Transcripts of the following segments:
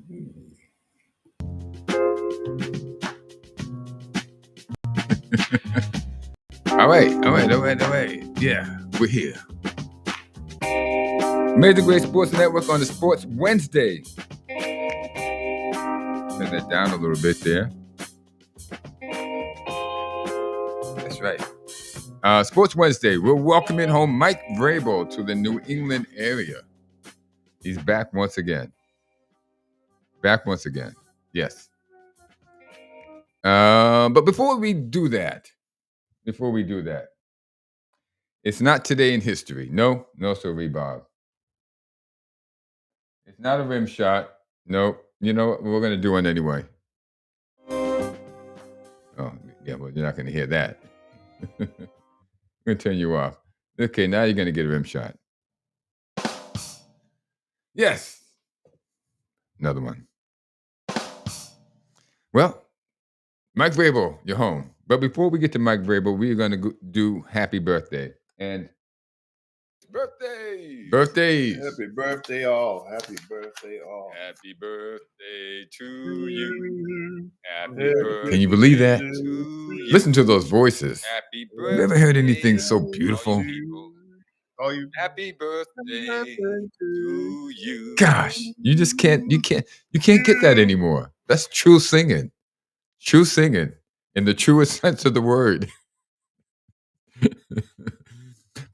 All right. Yeah, we're here. Major Great Sports Network on the Sports Wednesday. Turn that down a little bit there. That's right. Sports Wednesday. We're welcoming home Mike Vrabel to the New England area. He's back once again. Yes. But before we do that, it's not today in history. No, sorry, Bob. It's not a rim shot. Nope. You know what? We're going to do one anyway. Oh, yeah, well, you're not going to hear that. I'm going to turn you off. Okay, now you're going to get a rim shot. Yes. Another one. Well, Mike Vrabel, you're home. But before we get to Mike Vrabel, we're going to do happy birthday. And birthdays. Happy birthday, all. Happy birthday, all. Happy birthday to you. Happy birthday. Can you believe that? Listen to those voices. Happy birthday. You ever heard anything so beautiful? Happy birthday to you. Gosh, you just can't get that anymore. That's true singing. True singing in the truest sense of the word.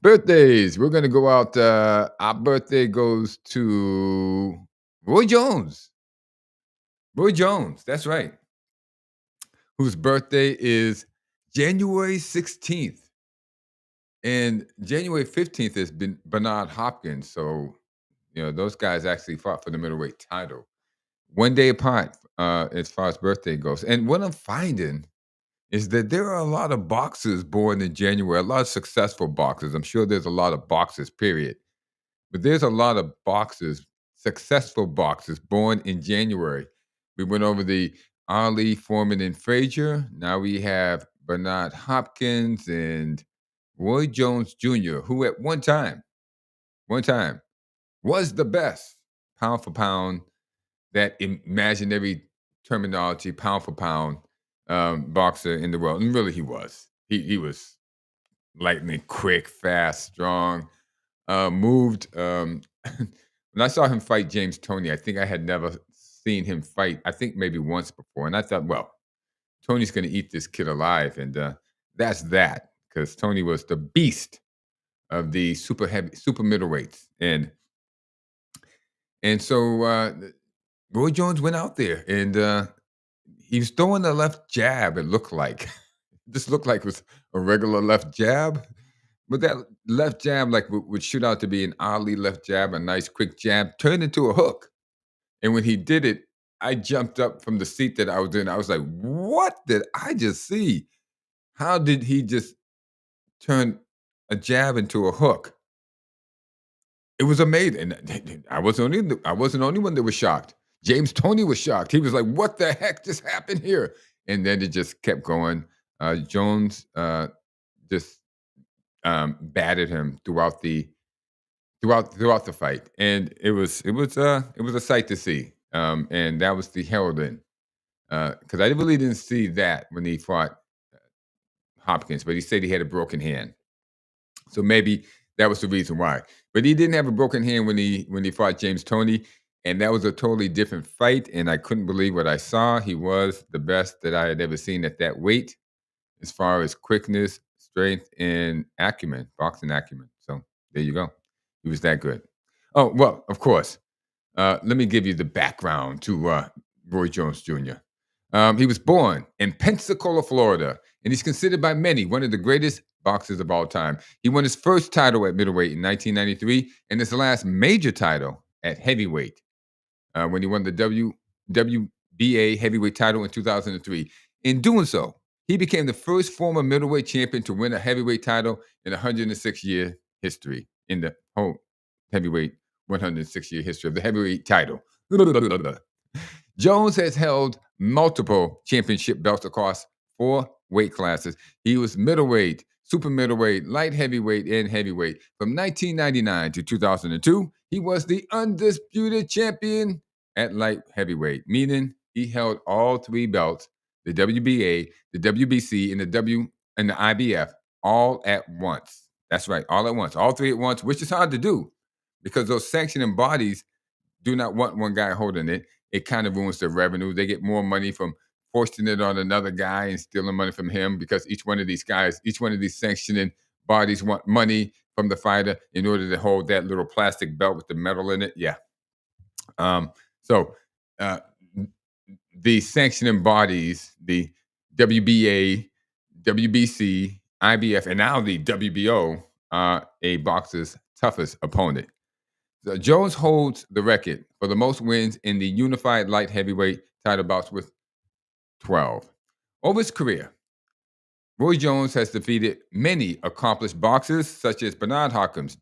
Birthdays. We're going to go out. Our birthday goes to Roy Jones. Roy Jones. That's right. Whose birthday is January 16th. And January 15th is Bernard Hopkins. So, those guys actually fought for the middleweight title. One day apart as far as birthday goes. And what I'm finding is that there are a lot of boxers born in January, a lot of successful boxers. I'm sure there's a lot of boxers, period. But there's a lot of boxers, successful boxers born in January. We went over the Ali, Foreman, and Frazier. Now we have Bernard Hopkins and Roy Jones Jr., who at one time was the best pound for pound, that imaginary terminology, pound for pound boxer in the world. And really he was. He was lightning quick, fast, strong, moved. When I saw him fight James Toney, I think I had never seen him fight, I think maybe once before. And I thought, well, Tony's going to eat this kid alive. And that's that, because Tony was the beast of the super middleweights. And so Roy Jones went out there and he was throwing the left jab, it looked like. Just looked like it was a regular left jab. But that left jab would shoot out to be an Ali left jab, a nice quick jab, turned into a hook. And when he did it, I jumped up from the seat that I was in. I was like, what did I just see? How did he just turn a jab into a hook? It was amazing. And I wasn't the only one that was shocked. James Toney was shocked. He was like, what the heck just happened here? And then it just kept going. Jones just battered him throughout the fight, and it was a sight to see. And that was the heralding, because I really didn't see that when he fought Hopkins, but he said he had a broken hand, so maybe that was the reason why. But he didn't have a broken hand when he fought James Toney, and that was a totally different fight. And I couldn't believe what I saw. He was the best that I had ever seen at that weight, as far as quickness, strength, and acumen, boxing acumen. So there you go. He was that good. Oh, well, of course. Let me give you the background to Roy Jones Jr. He was born in Pensacola, Florida, and he's considered by many one of the greatest boxers of all time. He won his first title at middleweight in 1993 and his last major title at heavyweight when he won the WBA heavyweight title in 2003. In doing so, he became the first former middleweight champion to win a heavyweight title in 106-year history, in the whole heavyweight 106-year history of the heavyweight title. Jones has held multiple championship belts across 4 weight classes. He was middleweight, super middleweight, light heavyweight, and heavyweight. From 1999 to 2002, he was the undisputed champion at light heavyweight, meaning he held all three belts, the WBA, the WBC, and the IBF, all at once. That's right, all at once, all three at once, which is hard to do because those sanctioning bodies do not want one guy holding it. It kind of ruins their revenue. They get more money from forcing it on another guy and stealing money from him because each one of these guys, each one of these sanctioning bodies want money from the fighter in order to hold that little plastic belt with the metal in it. Yeah. Um, so uh, the sanctioning bodies, the WBA, WBC, IBF, and now the WBO are a boxer's toughest opponent. So Jones holds the record for the most wins in the unified light heavyweight title bouts with 12. Over his career, Roy Jones has defeated many accomplished boxers such as Bernard Hopkins,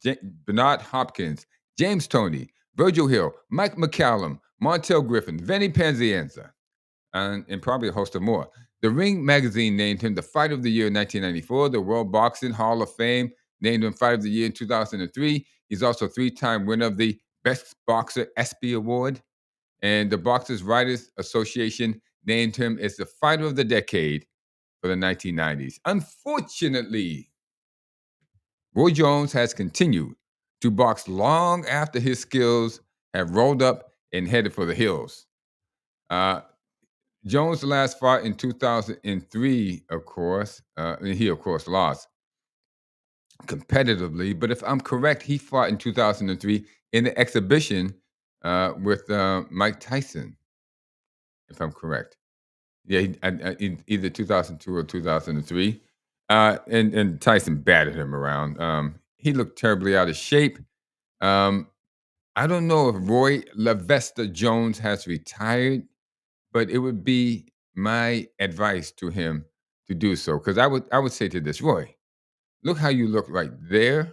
James Toney, Virgil Hill, Mike McCallum, Montel Griffin, Vinny Pazienza, and probably a host of more. The Ring magazine named him the Fighter of the Year in 1994. The World Boxing Hall of Fame named him Fighter of the Year in 2003. He's also a three-time winner of the Best Boxer ESPY Award. And the Boxers Writers Association named him as the Fighter of the Decade for the 1990s. Unfortunately, Roy Jones has continued to box long after his skills have rolled up and headed for the hills. Uh, Jones last fought in 2003, of course, and he, of course, lost competitively. But if I'm correct, he fought in 2003 in the exhibition with Mike Tyson, if I'm correct. Yeah, in either 2002 or 2003. And Tyson battered him around. He looked terribly out of shape. Um, I don't know if Roy Levester Jones has retired, but it would be my advice to him to do so. Because I would say to this, Roy, look how you look right there.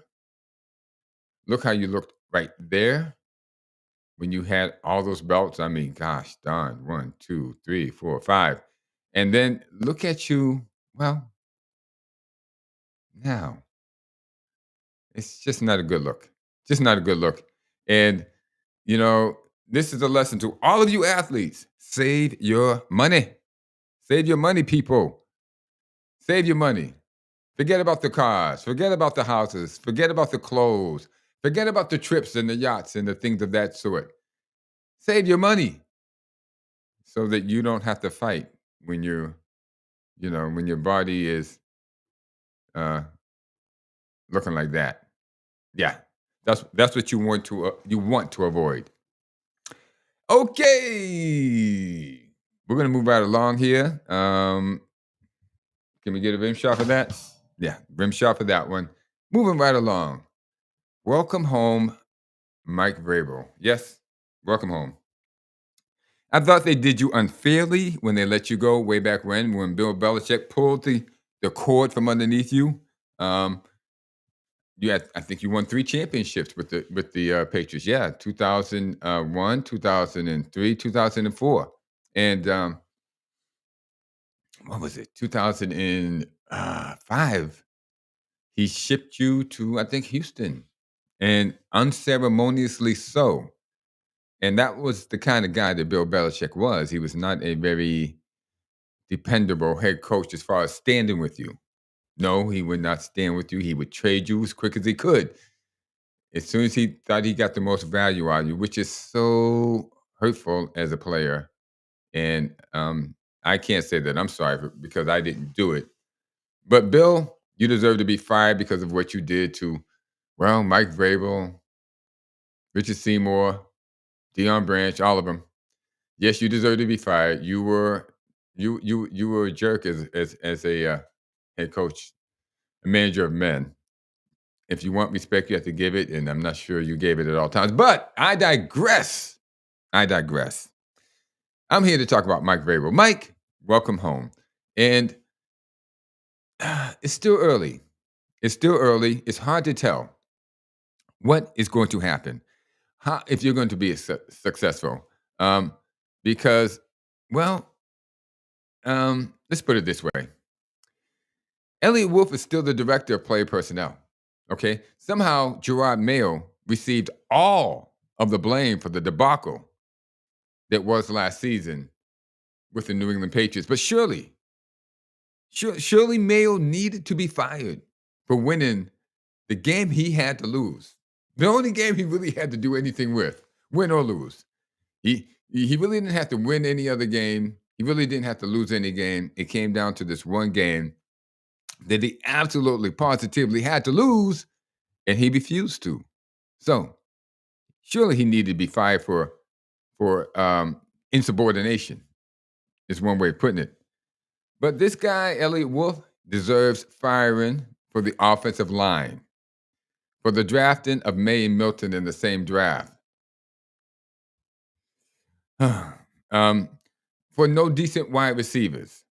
Look how you looked right there when you had all those belts. I mean, gosh darn, 1, 2, 3, 4, 5. And then look at you. Well, now it's just not a good look. Just not a good look. And you know, this is a lesson to all of you athletes. Save your money. Save your money, people. Save your money. Forget about the cars. Forget about the houses. Forget about the clothes. Forget about the trips and the yachts and the things of that sort. Save your money so that you don't have to fight when when your body is uh, looking like that. Yeah, that's what you want to avoid. Okay, we're gonna move right along here. Can we get a rim shot for that? Yeah, rim shot for that one. Moving right along. Welcome home, Mike Vrabel. Yes, welcome home. I thought they did you unfairly when they let you go way back when Bill Belichick pulled the cord from underneath you. Um, I think you won three championships with the Patriots. Yeah, 2001, 2003, 2004, and what was it? 2005. He shipped you to I think Houston, and unceremoniously so. And that was the kind of guy that Bill Belichick was. He was not a very dependable head coach as far as standing with you. No, he would not stand with you. He would trade you as quick as he could. As soon as he thought he got the most value out of you, which is so hurtful as a player. And I can't say that I'm sorry because I didn't do it. But Bill, you deserve to be fired because of what you did to, well, Mike Vrabel, Richard Seymour, Deion Branch, all of them. Yes, you deserve to be fired. You were a jerk as a head coach, a manager of men. If you want respect, you have to give it, and I'm not sure you gave it at all times. But I digress. I digress. I'm here to talk about Mike Vrabel. Mike, welcome home. And it's still early. It's still early. It's hard to tell what is going to happen. How, if you're going to be successful. Um, because, well, let's put it this way. Elliot Wolf is still the director of player personnel. Okay. Somehow Gerard Mayo received all of the blame for the debacle that was last season with the New England Patriots. But surely Mayo needed to be fired for winning the game he had to lose. The only game he really had to do anything with, win or lose. He really didn't have to win any other game. He really didn't have to lose any game. It came down to this one game that he absolutely positively had to lose, and he refused to. So surely he needed to be fired for insubordination. Is one way of putting it. But this guy, Elliot Wolf, deserves firing for the offensive line, for the drafting of May and Milton in the same draft, um, for no decent wide receivers,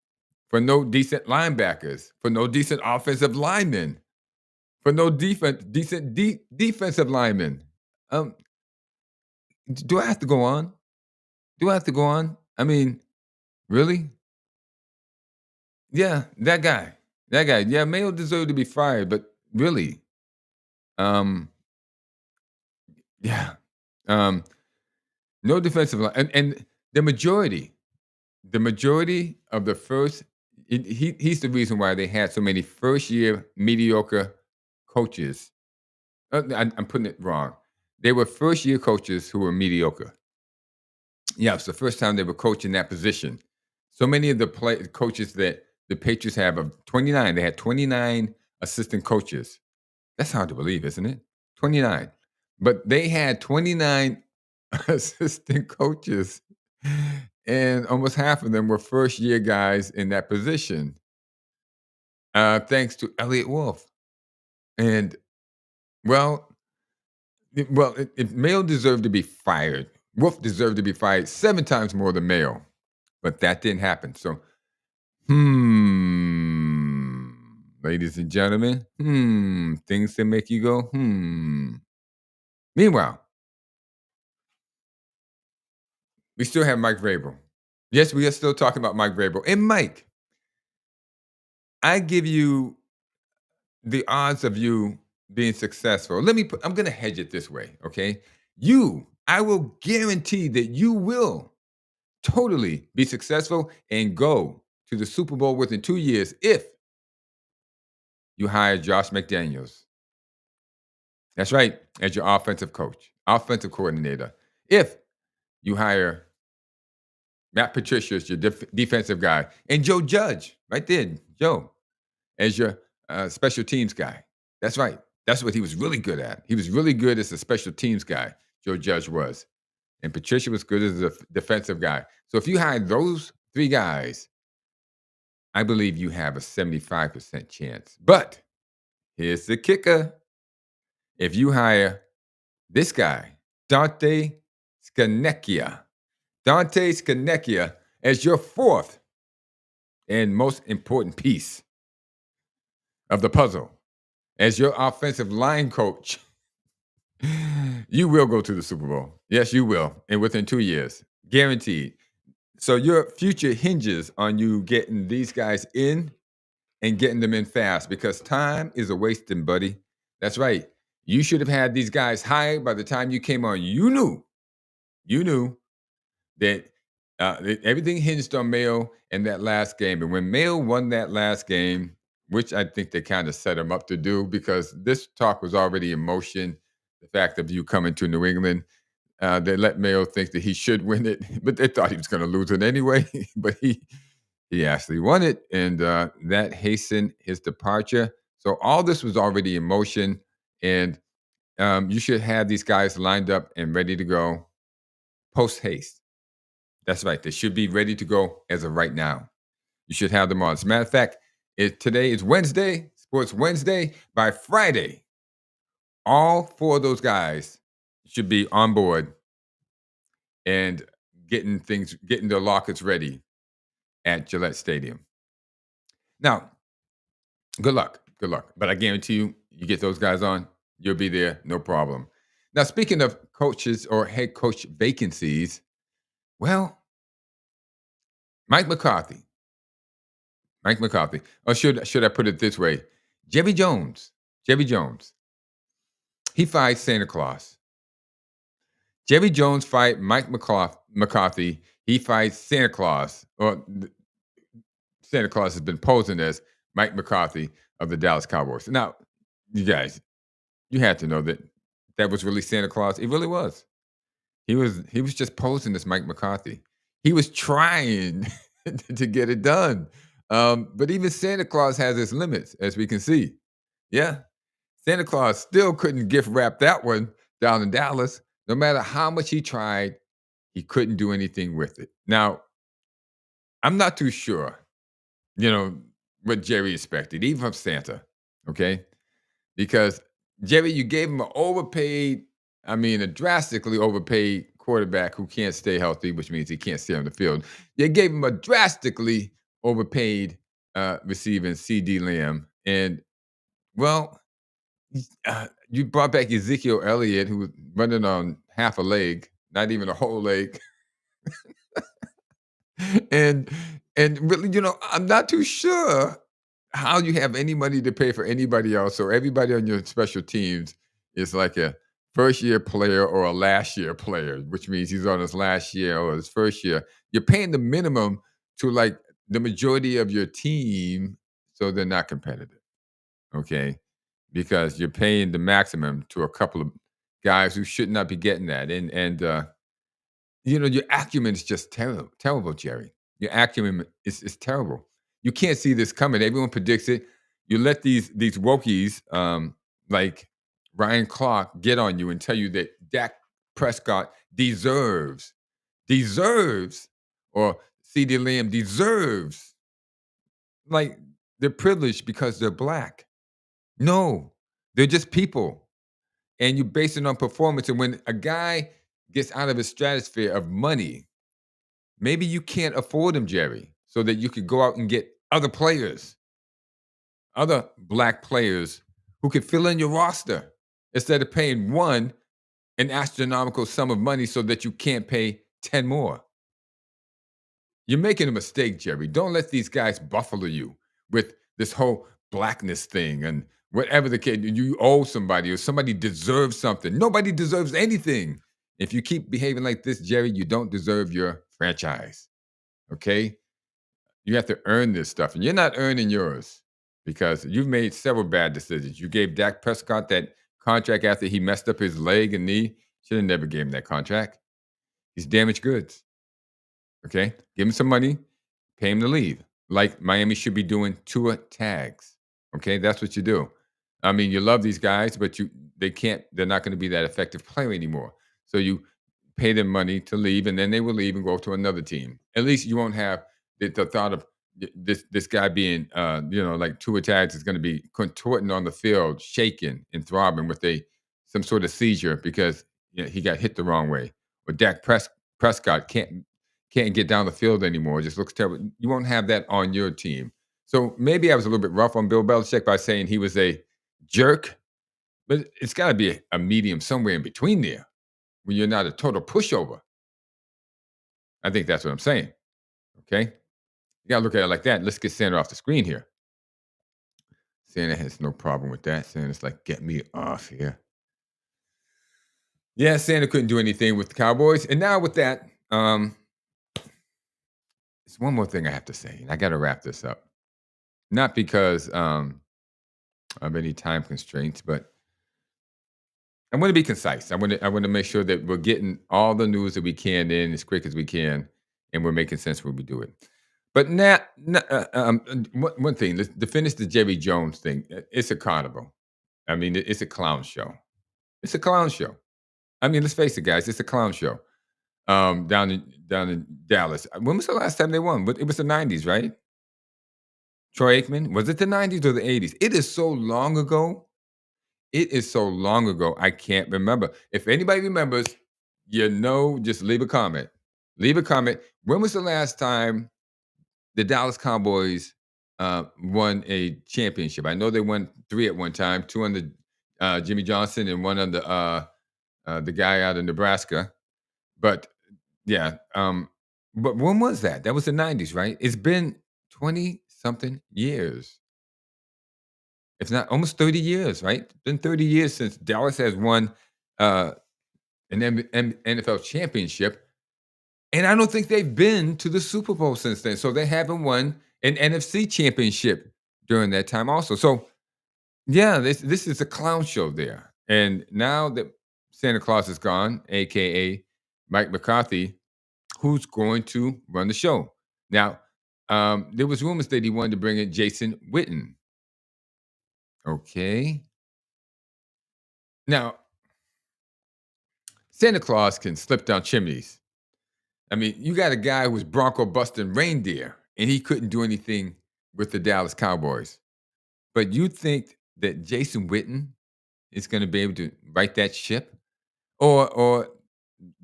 for no decent linebackers, for no decent offensive linemen, for no decent defensive linemen. Um, do I have to go on? Do I have to go on? I mean, really? Yeah, that guy. That guy. Yeah, Mayo deserved to be fired, but really, um, yeah. Um, no defensive line. And the majority of the first he's the reason why they had so many first year mediocre coaches. I'm putting it wrong. They were first year coaches who were mediocre. Yeah, it's the first time they were coaching that position. So many of the coaches that the Patriots have of 29, they had 29 assistant coaches. That's hard to believe, isn't it? 29. But they had 29 assistant coaches, and almost half of them were first year guys in that position, thanks to Elliot Wolf. And well, if Mayo deserved to be fired, Wolf deserved to be fired 7 times more than Mayo, but that didn't happen. So, ladies and gentlemen, things that make you go, Meanwhile, we still have Mike Vrabel. Yes, we are still talking about Mike Vrabel. And Mike, I give you the odds of you being successful. I'm going to hedge it this way, okay? I will guarantee that you will totally be successful and go to the Super Bowl within 2 years if you hire Josh McDaniels. That's right, as your offensive coach, offensive coordinator. If you hire Matt Patricia as your defensive guy, and Joe Judge, right there, Joe, as your special teams guy. That's right. That's what he was really good at. He was really good as a special teams guy, Joe Judge was. And Patricia was good as a defensive guy. So if you hire those 3 guys, I believe you have a 75% chance. But here's the kicker. If you hire this guy, Dante Scarnecchia, as your 4th and most important piece of the puzzle, as your offensive line coach, you will go to the Super Bowl. Yes, you will. And within 2 years, guaranteed. So your future hinges on you getting these guys in and getting them in fast because time is a wasting, buddy. That's right. You should have had these guys hired by the time you came on. You knew that everything hinged on Mayo in that last game. And when Mayo won that last game, which I think they kind of set him up to do because this talk was already in motion, the fact of you coming to New England, they let Mayo think that he should win it, but they thought he was going to lose it anyway. But he actually won it, and that hastened his departure. So all this was already in motion, and you should have these guys lined up and ready to go post haste. That's right. They should be ready to go as of right now. You should have them on. As a matter of fact, today is Wednesday, Sports Wednesday. By Friday, all 4 of those guys should be on board and getting their lockets ready at Gillette Stadium. Now, good luck. Good luck. But I guarantee you get those guys on, you'll be there, no problem. Now, speaking of coaches or head coach vacancies, well, Mike McCarthy. Or should I put it this way? Jerry Jones. He fired Santa Claus. Jerry Jones fight Mike McCarthy. He fights Santa Claus, or Santa Claus has been posing as Mike McCarthy of the Dallas Cowboys. Now, you guys, you had to know that that was really Santa Claus. It really was. He was just posing as Mike McCarthy. He was trying to get it done. But even Santa Claus has his limits, as we can see. Yeah. Santa Claus still couldn't gift wrap that one down in Dallas. No matter how much he tried, he couldn't do anything with it. Now, I'm not too sure, you know, what Jerry expected, even from Santa. Okay. Because Jerry, you gave him an overpaid, I mean, a drastically overpaid quarterback who can't stay healthy, which means he can't stay on the field. You gave him a drastically overpaid receiver in CD Lamb. And, well, you brought back Ezekiel Elliott, who was running on half a leg, not even a whole leg. and and really, I'm not too sure how you have any money to pay for anybody else. So everybody on your special teams is like a first year player or a last year player, which means he's on his last year or his first year. You're paying the minimum to like the majority of your team, so they're not competitive. Okay. Because you're paying the maximum to a couple of guys who should not be getting that. And your acumen is just terrible, terrible, Jerry. Your acumen is terrible. You can't see this coming. Everyone predicts it. You let these wokies like Ryan Clark get on you and tell you that Dak Prescott deserves, or CD Lamb deserves, like they're privileged because they're black. No, they're just people, and you base it on performance. And when a guy gets out of his stratosphere of money, maybe you can't afford him, Jerry, so that you could go out and get other players, other black players who could fill in your roster instead of paying one an astronomical sum of money so that you can't pay 10 more. You're making a mistake, Jerry. Don't let these guys buffalo you with this whole blackness thing and whatever the case. You owe somebody or somebody deserves something. Nobody deserves anything. If you keep behaving like this, Jerry, you don't deserve your franchise. Okay? You have to earn this stuff, and you're not earning yours because you've made several bad decisions. You gave Dak Prescott that contract after he messed up his leg and knee. Should have never gave him that contract. He's damaged goods. Okay? Give him some money, pay him to leave. Like Miami should be doing Tua tags. Okay? That's what you do. I mean, you love these guys, but they're not going to be that effective player anymore. So you pay them money to leave, and then they will leave and go to another team. At least you won't have the thought of this guy being like Tua tags is going to be contorting on the field, shaking and throbbing with a some sort of seizure because he got hit the wrong way. Or Prescott can't get down the field anymore. It just looks terrible. You won't have that on your team. So maybe I was a little bit rough on Bill Belichick by saying he was a jerk, but it's got to be a medium somewhere in between there when you're not a total pushover. I think that's what I'm saying. Okay. You got to look at it like that. Let's get Santa off the screen here. Santa has no problem with that. Santa's like, get me off here. Yeah, Santa couldn't do anything with the Cowboys. And now with that, there's one more thing I have to say, and I got to wrap this up. Not because of any time constraints, but I want to be concise. I want to make sure that we're getting all the news that we can in as quick as we can, and we're making sense when we do it. But one thing to finish the Jerry Jones thing. It's a carnival. I mean, it's a clown show. It's a clown show. I mean, let's face it, guys. It's a clown show. Down in Dallas. When was the last time they won? But it was the '90s, right? Troy Aikman. Was it the '90s or the '80s? It is so long ago. It is so long ago, I can't remember. If anybody remembers, just leave a comment. Leave a comment. When was the last time the Dallas Cowboys won a championship? I know they won 3 at one time, 2 under Jimmy Johnson and 1 under the guy out of Nebraska. But yeah, but when was that? That was the '90s, right? It's been 20 something years. It's not almost 30 years, right? It's been 30 years since Dallas has won uh, an NFL championship, and I don't think they've been to the Super Bowl since then. So they haven't won an NFC championship during that time, also. So yeah, this is a clown show there. And now that Santa Claus is gone, aka Mike McCarthy, who's going to run the show? Now, there was rumors that he wanted to bring in Jason Witten. Okay. Now, Santa Claus can slip down chimneys. I mean, you got a guy who was Bronco busting reindeer, and he couldn't do anything with the Dallas Cowboys. But you think that Jason Witten is going to be able to right that ship, or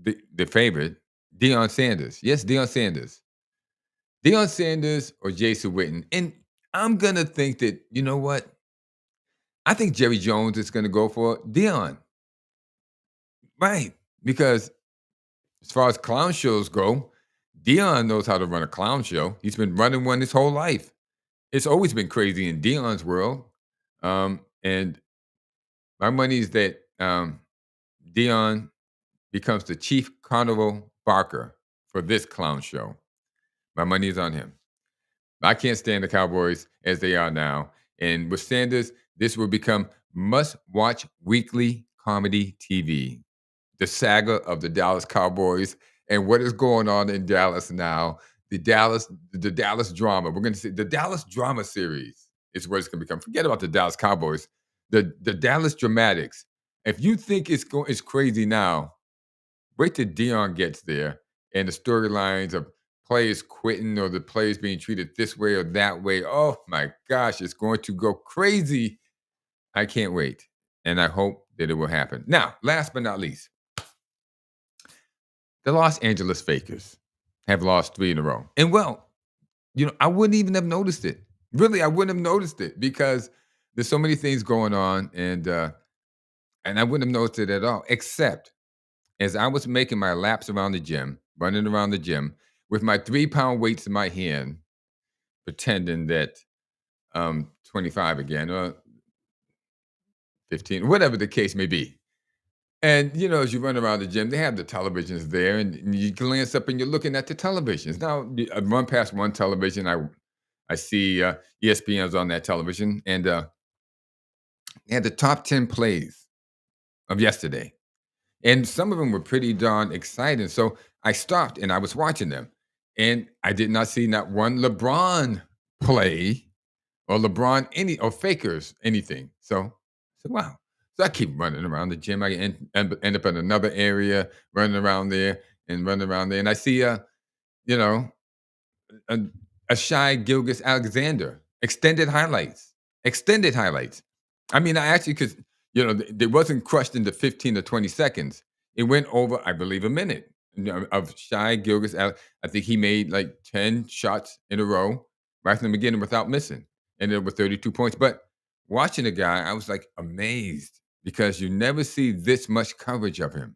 the favorite, Deion Sanders? Yes, Deion Sanders. Deion Sanders or Jason Witten, and I'm gonna think that you know what? I think Jerry Jones is going to go for Deion, right? Because as far as clown shows go, Dion knows how to run a clown show. He's been running one his whole life. It's always been crazy in Dion's world. And my money is that Dion becomes the chief carnival barker for this clown show. My money is on him. I can't stand the Cowboys as they are now. And with Sanders, this will become must watch weekly comedy TV. The saga of the Dallas Cowboys and what is going on in Dallas now. The Dallas drama. We're going to see the Dallas drama series is what it's going to become. Forget about the Dallas Cowboys. The Dallas dramatics. If you think it's crazy now, wait till Dion gets there and the storylines of players quitting or the players being treated this way or that way. Oh my gosh, it's going to go crazy. I can't wait. And I hope that it will happen. Now, last but not least, the Los Angeles Fakers have lost 3 in a row. And well, I wouldn't even have noticed it. Really, I wouldn't have noticed it because there's so many things going on and I wouldn't have noticed it at all, except as I was making my laps around the gym, running around the gym with my 3-pound weights in my hand, pretending that 25 again or 15, whatever the case may be. And as you run around the gym, they have the televisions there, and you glance up and you're looking at the televisions. Now, I run past one television, I see ESPN's on that television, and they had the top 10 plays of yesterday. And some of them were pretty darn exciting. So I stopped and I was watching them. And I did not see not one LeBron play or LeBron or fakers anything. So wow. So I keep running around the gym. I end up in another area, running around there and running around there. And I see you know, a, a shy Gilgis Alexander. Extended highlights. I mean, I actually because it wasn't crushed into 15 or 20 seconds. It went over, I believe, a minute of shy Gilgis. I think he made like 10 shots in a row right from the beginning without missing, and it was 32 points. But watching the guy, I was like amazed because you never see this much coverage of him.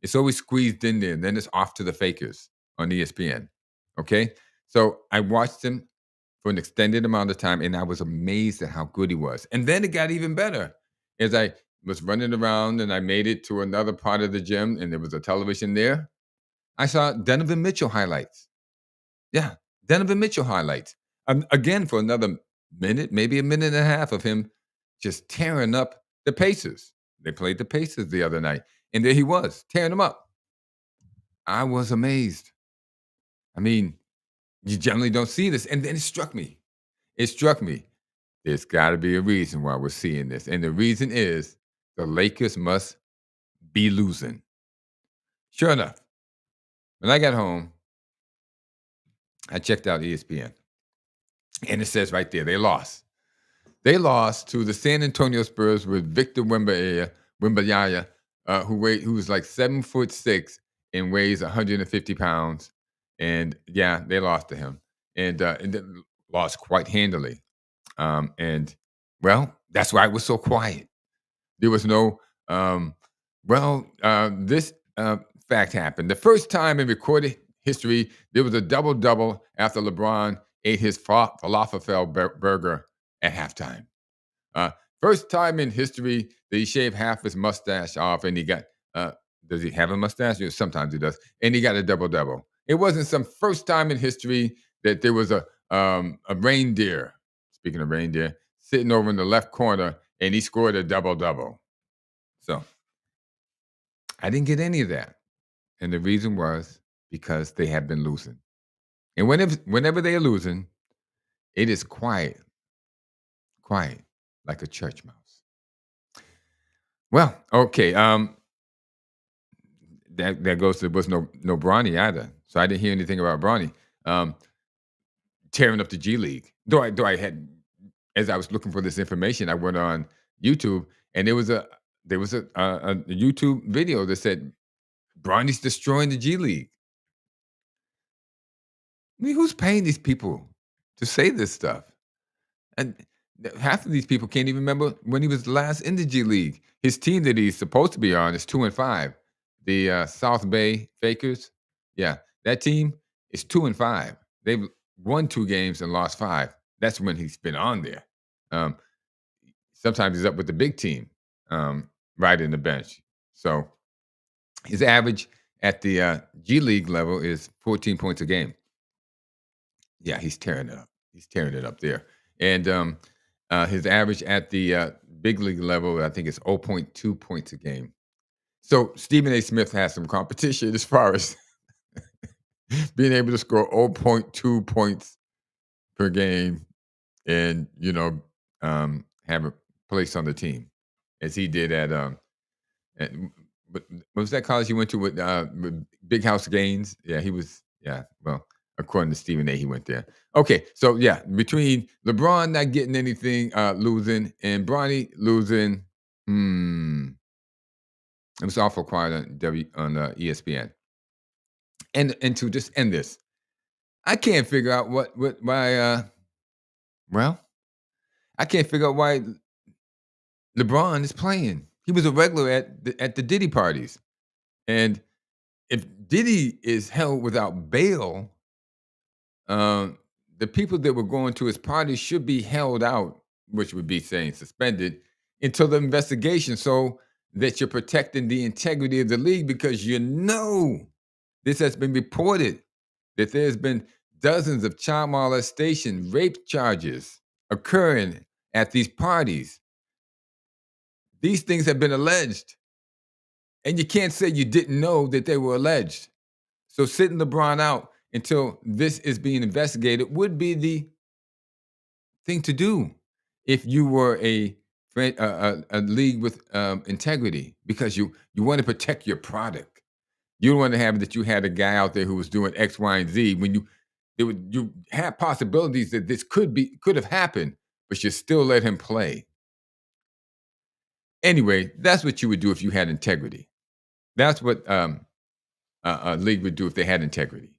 It's always squeezed in there, and then it's off to the fakers on ESPN. Okay. So I watched him for an extended amount of time, and I was amazed at how good he was. And then it got even better as I was running around and I made it to another part of the gym, and there was a television there. I saw Donovan Mitchell highlights. Yeah, Donovan Mitchell highlights. Again, for another minute, maybe a minute and a half of him just tearing up the Pacers. They played the Pacers the other night, and there he was tearing them up. I was amazed. I mean, you generally don't see this. And then it struck me. It struck me. There's got to be a reason why we're seeing this. And the reason is the Lakers must be losing. Sure enough, when I got home, I checked out ESPN. And it says right there, they lost. They lost to the San Antonio Spurs with Victor Wembanyama, who was like 7'6" and weighs 150 pounds. And yeah, they lost to him. And they lost quite handily. And well, that's why it was so quiet. There was no, this fact happened. The first time in recorded history, there was a double double after LeBron ate his falafel burger at halftime. Uh, First time in history that he shaved half his mustache off and he got Does he have a mustache? Yeah, sometimes he does. And he got a double double. It wasn't some first time in history that there was a reindeer. Speaking of reindeer, sitting over in the left corner, and he scored a double double. So I didn't get any of that, and the reason was because they have been losing. And whenever they are losing, it is quiet, quiet, like a church mouse. Well, okay. That goes to there was no Bronny either, so I didn't hear anything about Bronny tearing up the G League. Though I had, as I was looking for this information, I went on YouTube, and there was a YouTube video that said Bronny's destroying the G League. I mean, who's paying these people to say this stuff? And half of these people can't even remember when he was last in the G League. His team that he's supposed to be on is 2-5. The South Bay Fakers, yeah, that team is 2-5. They've won 2 games and lost 5. That's when he's been on there. Um, Sometimes he's up with the big team, riding the bench. So his average at the G League level is 14 points a game. Yeah, he's tearing it up. He's tearing it up there. And his average at the big league level, I think, is 0.2 points a game. So Stephen A. Smith has some competition as far as being able to score 0.2 points per game and, have a place on the team as he did at what was that college he went to with Big House Gaines? Yeah, he was. Yeah, well, according to Stephen A, he went there. Okay, so yeah, between LeBron not getting anything, losing, and Bronny losing, it was awful quiet on ESPN. And to just end this, I can't figure out what why. Well, I can't figure out why LeBron is playing. He was a regular at the Diddy parties, and if Diddy is held without bail, um, the people that were going to his party should be held out, which would be saying suspended until the investigation, so that you're protecting the integrity of the league because this has been reported that there's been dozens of child molestation, rape charges occurring at these parties. These things have been alleged, and you can't say you didn't know that they were alleged. So sitting LeBron out until this is being investigated would be the thing to do if you were a league with integrity, because you want to protect your product. You don't want to have that you had a guy out there who was doing X, Y, and Z when you have possibilities that this could have happened, but you still let him play. Anyway, that's what you would do if you had integrity. That's what a league would do if they had integrity.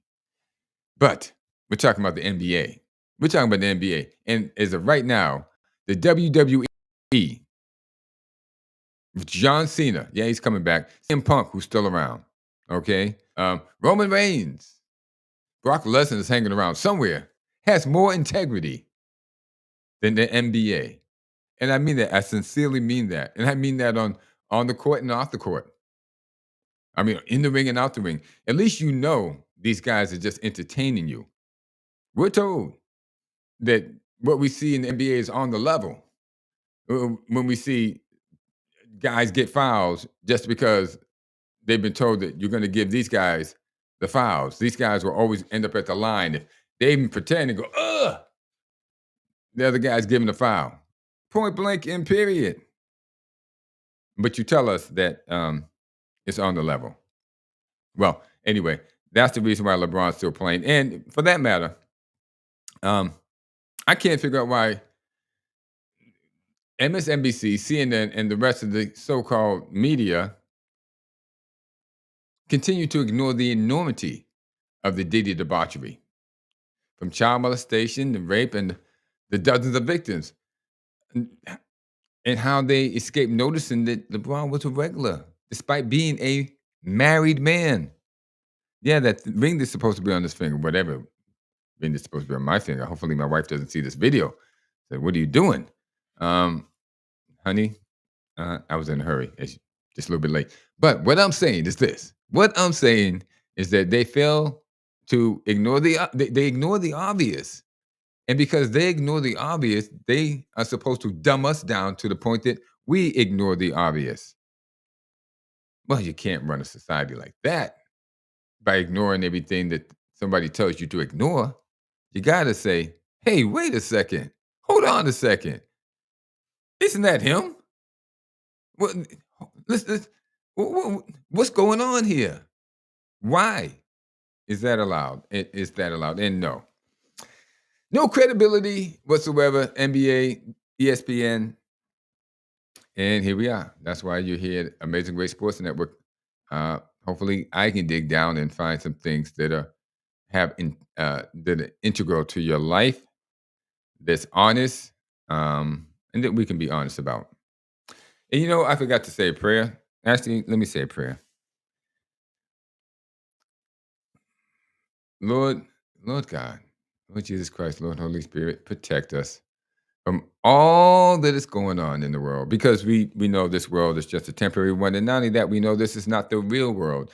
But we're talking about the NBA. We're talking about the NBA. And as of right now, the WWE, John Cena, yeah, he's coming back. CM Punk, who's still around. Okay. Roman Reigns, Brock Lesnar is hanging around somewhere, has more integrity than the NBA. And I mean that. I sincerely mean that. And I mean that on the court and off the court. I mean, in the ring and out the ring. At least you know these guys are just entertaining you. We're told that what we see in the NBA is on the level. When we see guys get fouls just because they've been told that you're going to give these guys the fouls. These guys will always end up at the line. If they even pretend and go, ugh, the other guy's giving the foul. Point blank and period. But you tell us that it's on the level. Well, anyway, that's the reason why LeBron's still playing. And for that matter, I can't figure out why MSNBC, CNN, and the rest of the so-called media continue to ignore the enormity of the Diddy debauchery, from child molestation to rape and the dozens of victims, and how they escaped noticing that LeBron was a regular, despite being a married man. Yeah, that ring that's supposed to be on this finger, whatever ring that's supposed to be on my finger. Hopefully, my wife doesn't see this video. So, what are you doing, honey? I was in a hurry, as just a little bit late. But what I'm saying is this. What I'm saying is that they fail to ignore they ignore the obvious. And because they ignore the obvious, they are supposed to dumb us down to the point that we ignore the obvious. Well, you can't run a society like that by ignoring everything that somebody tells you to ignore. You got to say, hey, wait a second. Hold on a second. Isn't that him? What, let's, what's going on here? Why is that allowed? Is that allowed? And no, no credibility whatsoever. NBA, ESPN, and here we are. That's why you're here at Amazing Great Sports Network. Hopefully, I can dig down and find some things that are that are integral to your life, that's honest, and that we can be honest about. And I forgot to say a prayer. Actually, let me say a prayer. Lord, Lord God, Lord Jesus Christ, Lord Holy Spirit, protect us from all that is going on in the world, because we know this world is just a temporary one, and not only that, we know this is not the real world.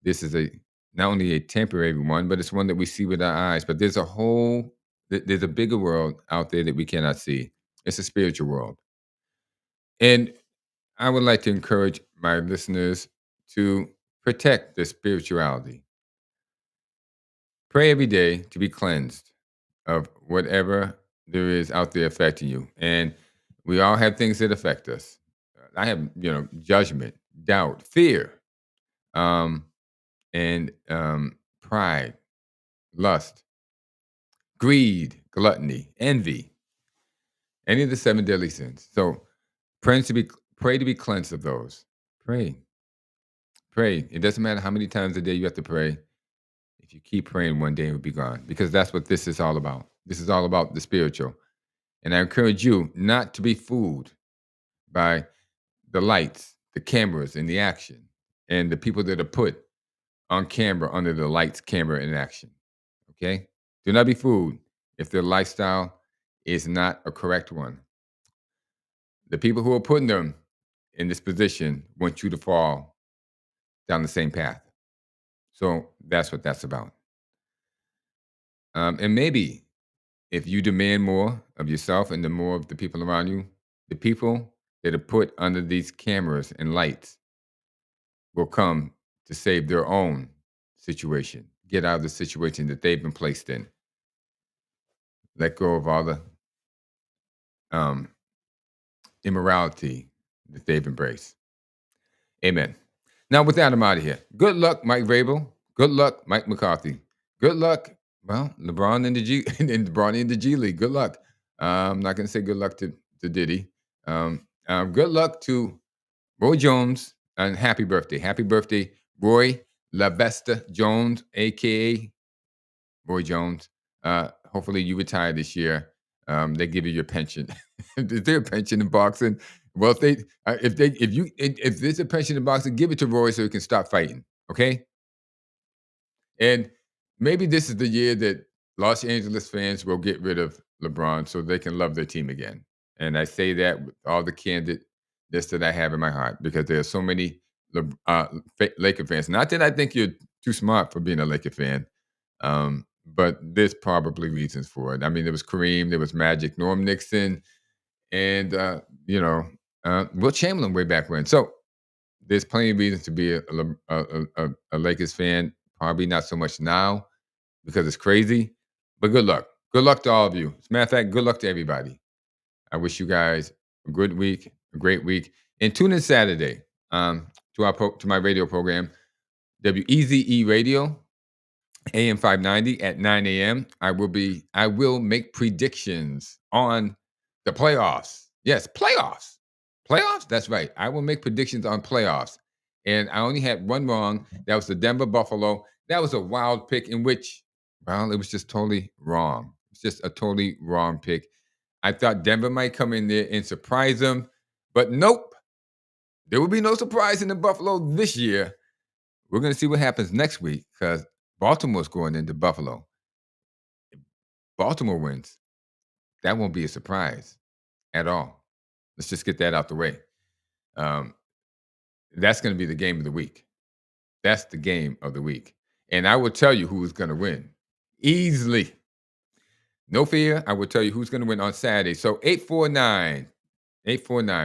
This is a not only a temporary one, but it's one that we see with our eyes. But there's a bigger world out there that we cannot see. It's a spiritual world, and I would like to encourage my listeners to protect their spirituality. Pray every day to be cleansed of whatever there is out there affecting you. And we all have things that affect us. I have, judgment, doubt, fear, um, and pride, lust, greed, gluttony, envy, any of the seven deadly sins. So pray to be pray to be cleansed of those. Pray. Pray. It doesn't matter how many times a day you have to pray. If you keep praying, one day it will be gone. Because that's what this is all about. This is all about the spiritual. And I encourage you not to be fooled by the lights, the cameras, and the action, and the people that are put on camera under the lights, camera, and action. Okay? Do not be fooled if their lifestyle is not a correct one. The people who are putting them in this position want you to fall down the same path. So that's what that's about. And maybe if you demand more of yourself and the more of the people around you, the people that are put under these cameras and lights will come to save their own situation, get out of the situation that they've been placed in, let go of all the um, immorality that they've embraced. Amen. Now, with that, I'm out of here. Good luck, Mike Vrabel. Good luck, Mike McCarthy. Good luck, well, LeBron and the G and LeBron in the G League. Good luck. I'm not going to say good luck to Diddy. Good luck to Roy Jones and happy birthday. Happy birthday, Roy LaVesta Jones, aka Roy Jones. Hopefully you retire this year. They give you your pension. Is there a pension in boxing? Well, if there's a pension in boxing, give it to Roy so he can stop fighting. Okay. And maybe this is the year that Los Angeles fans will get rid of LeBron so they can love their team again. And I say that with all the candidness that I have in my heart, because there are so many Laker fans. Not that I think you're too smart for being a Laker fan, but there's probably reasons for it. I mean, there was Kareem, there was Magic, Norm Nixon, and Will Chamberlain way back when. So there's plenty of reasons to be a Lakers fan. Probably not so much now because it's crazy. But good luck. Good luck to all of you. As a matter of fact, good luck to everybody. I wish you guys a good week, a great week, and tune in Saturday to my radio program, WEZE Radio, AM 590 at 9 a.m. I will make predictions on the playoffs. Yes, playoffs. Playoffs? That's right. I will make predictions on playoffs. And I only had one wrong. That was the Denver Buffalo. That was a wild pick in which, well, it was just totally wrong. It's just a totally wrong pick. I thought Denver might come in there and surprise them, but nope. There will be no surprise in the Buffalo this year. We're going to see what happens next week because Baltimore's going into Buffalo. Baltimore wins. That won't be a surprise at all. Let's just get that out the way. Um, That's going to be the game of the week. That's the game of the week. And I will tell you who is going to win easily. No fear. I will tell you who's going to win on Saturday. So 849.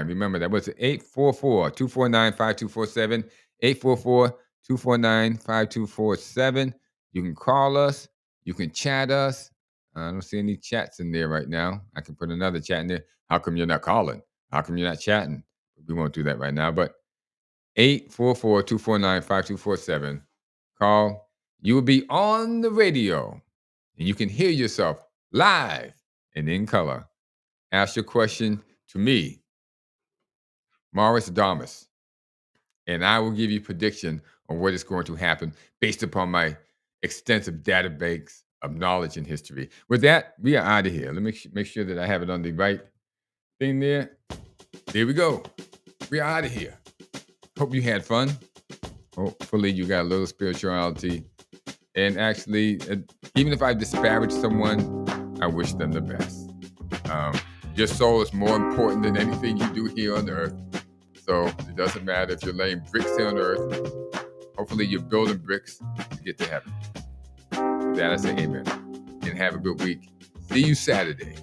Remember that was 844-249-5247. 844-249-5247. You can call us. You can chat us. I don't see any chats in there right now. I can put another chat in there. How come you're not calling? How come you're not chatting? We won't do that right now. But 844-249-5247. Call. You will be on the radio and you can hear yourself live and in color. Ask your question to me, Morris Damas, and I will give you prediction on what is going to happen based upon my extensive database of knowledge and history. With that, we are out of here. Let me make sure that I have it on the right thing there. There we go. We are out of here. Hope you had fun. Hopefully you got a little spirituality. And actually, even if I disparage someone, I wish them the best. Your soul is more important than anything you do here on earth. So it doesn't matter if you're laying bricks here on earth. Hopefully you're building bricks to get to heaven. With that, I say amen. And have a good week. See you Saturday.